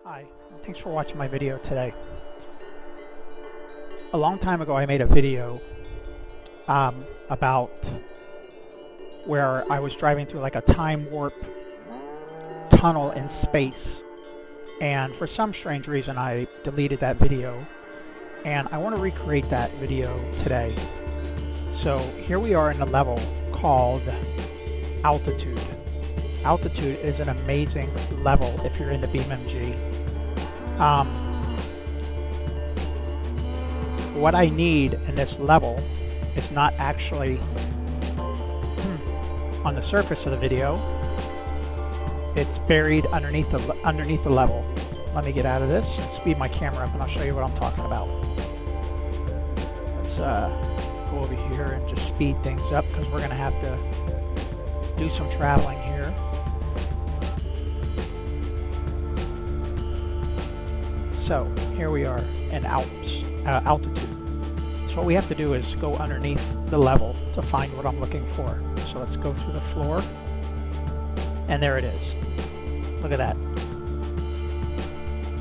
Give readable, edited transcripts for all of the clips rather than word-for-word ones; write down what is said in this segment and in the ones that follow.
Hi, thanks for watching my video today. A long time ago I made a video about where I was driving through like a time warp tunnel in space, and for some strange reason I deleted that video, and I want to recreate that video today. So here we are in a level called Altitude. Altitude is an amazing level if you're into BeamNG. What I need in this level is not actually on the surface of the video. It's buried underneath the level. Let me get out of this and speed my camera up and I'll show you what I'm talking about. Let's go over here and just speed things up because we're going to have to do some traveling here. So here we are in altitude. So what we have to do is go underneath the level to find what I'm looking for. So let's go through the floor, and there it is. Look at that.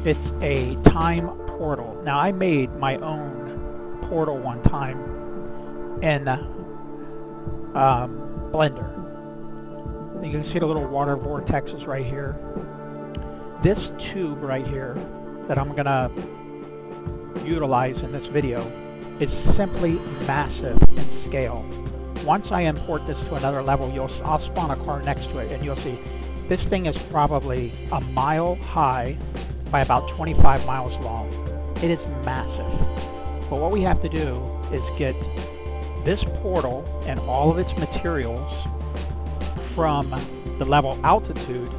It's a time portal. Now I made my own portal one time in Blender. You can see the little water vortexes right here. This tube right here that I'm gonna utilize in this video is simply massive in scale. Once I import this to another level, I'll spawn a car next to it and you'll see this thing is probably a mile high by about 25 miles long. It is massive. But what we have to do is get this portal and all of its materials from the level Altitude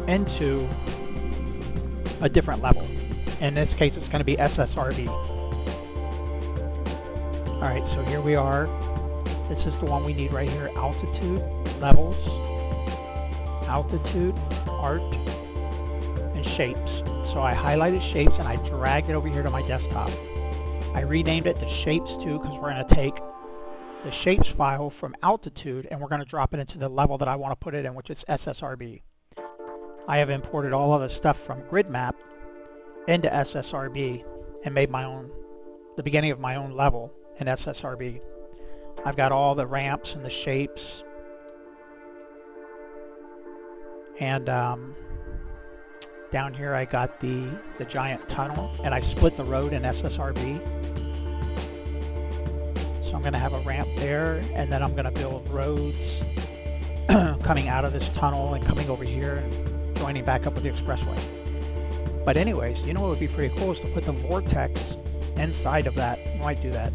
into a different level. In this case it's going to be SSRB. Alright, so here we are. This is the one we need right here. Altitude, levels, altitude, art, and shapes. So I highlighted shapes and I dragged it over here to my desktop. I renamed it to shapes 2 because we're going to take the shapes file from altitude and we're going to drop it into the level that I want to put it in, which is SSRB. I have imported all of the stuff from grid map into SSRB and made my own, the beginning of my own level in SSRB. I've got all the ramps and the shapes, and down here I got the giant tunnel, and I split the road in SSRB. So I'm going to have a ramp there, and then I'm going to build roads coming out of this tunnel and coming over here and joining back up with the expressway. But anyways, you know what would be pretty cool is to put the vortex inside of that. I might do that.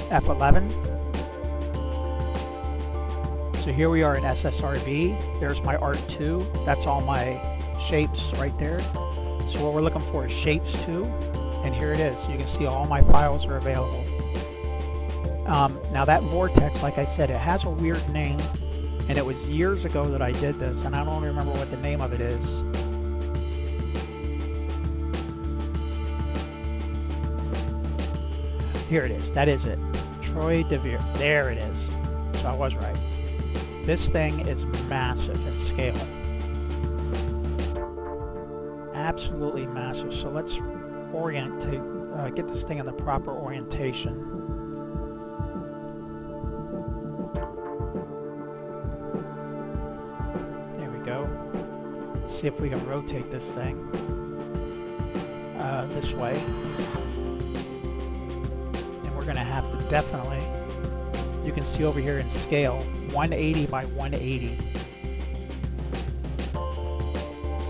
F11. So here we are in SSRB. There's my Art 2. That's all my shapes right there. So what we're looking for is shapes 2. And here it is. So you can see all my files are available. Now that vortex, like I said, it has a weird name. And it was years ago that I did this, and I don't remember what the name of it is. Here it is. That is it. Troy DeVere. There it is. So I was right. This thing is massive in scale. Absolutely massive. So let's get this thing in the proper orientation. See if we can rotate this thing this way, and we're gonna have to definitely, you can see over here in scale 180 by 180.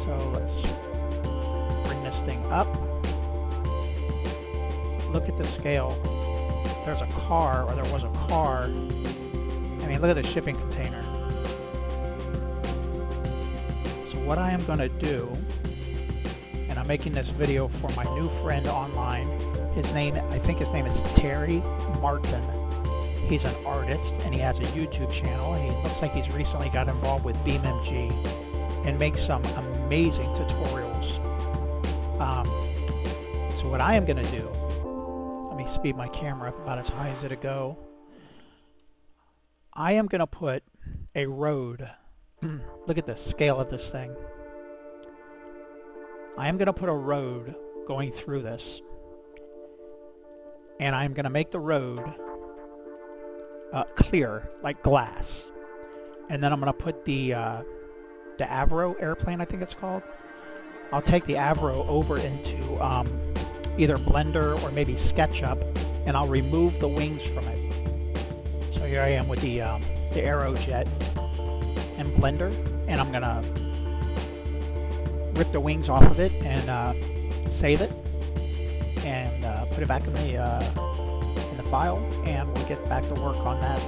So let's bring this thing up. Look at the scale. There's a car, or there was a car. I mean, look at the shipping container. What I am going to do, and I'm making this video for my new friend online, I think his name is Terry Martin. He's an artist and he has a YouTube channel, and he looks like he's recently got involved with BeamNG and makes some amazing tutorials. So what I am going to do, let me speed my camera up about as high as it'll go. I am going to put a road Look at the scale of this thing. I am going to put a road going through this, and I'm going to make the road clear, like glass. And then I'm going to put the Avro airplane, I think it's called. I'll take the Avro over into either Blender or maybe SketchUp, and I'll remove the wings from it. So here I am with the Aerojet in Blender, and I'm going to rip the wings off of it and save it and put it back in the file, and we'll get back to work on that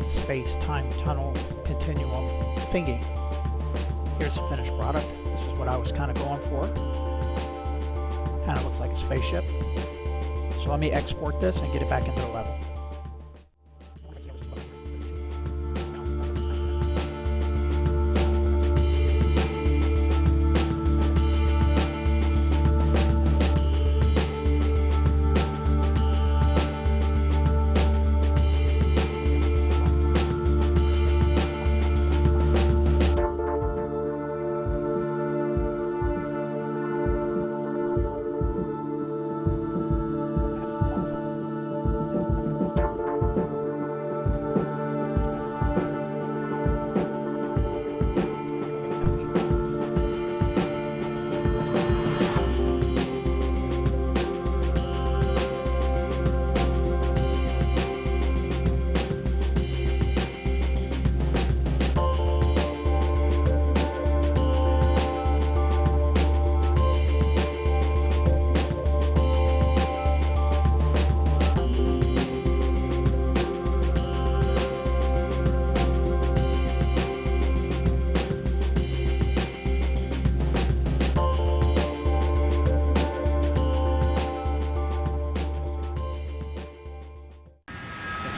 space-time tunnel continuum thingy. Here's the finished product. This is what I was kind of going for. Kind of looks like a spaceship. So let me export this and get it back into the level.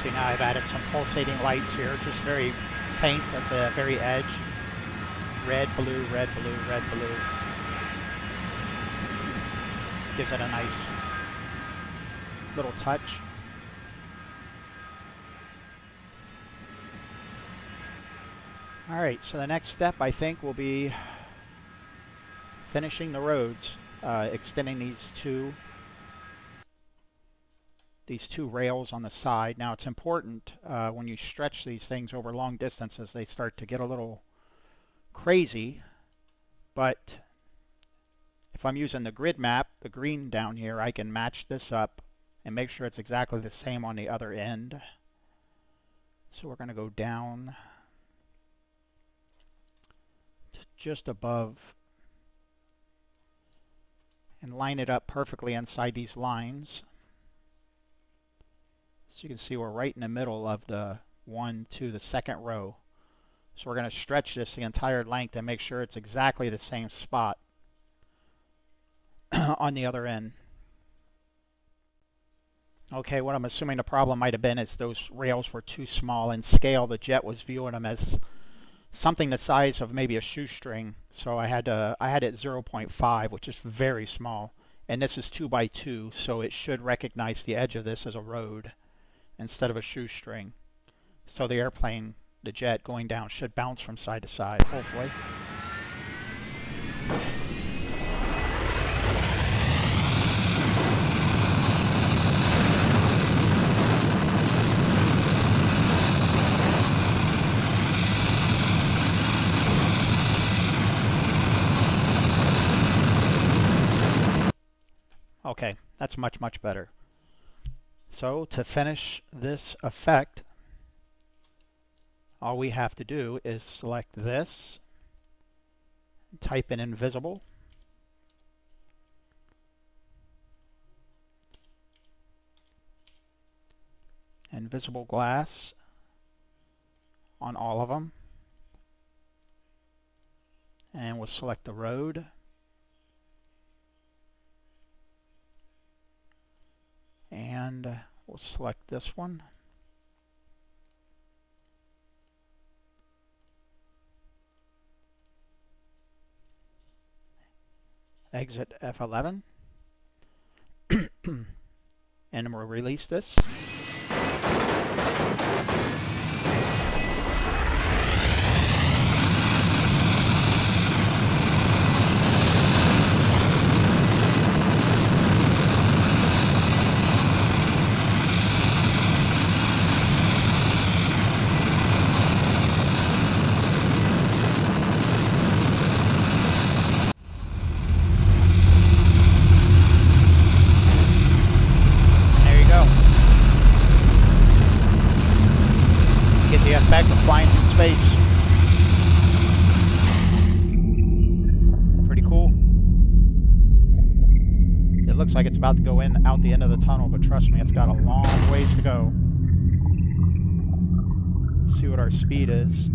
See, now I've added some pulsating lights here, just very faint at the very edge. Red, blue, red, blue, red, blue. Gives it a nice little touch. Alright, so the next step I think will be finishing the roads, extending these two rails on the side. Now it's important when you stretch these things over long distances, they start to get a little crazy, but if I'm using the grid map, the green down here, I can match this up and make sure it's exactly the same on the other end. So we're going to go down to just above and line it up perfectly inside these lines. So you can see we're right in the middle of the the second row. So we're going to stretch this the entire length and make sure it's exactly the same spot on the other end. Okay, what I'm assuming the problem might have been is those rails were too small in scale. The jet was viewing them as something the size of maybe a shoestring. So I had it 0.5, which is very small. And this is 2 by 2, so it should recognize the edge of this as a road instead of a shoestring. So the airplane, the jet going down, should bounce from side to side, hopefully. Okay, that's much, much better. So to finish this effect, all we have to do is select this, type in invisible, invisible glass on all of them, and we'll select the road. And we'll select this one. Exit F11. And we'll release this. looks like it's about to go in out the end of the tunnel, but trust me, it's got a long ways to go. Let's see what our speed is.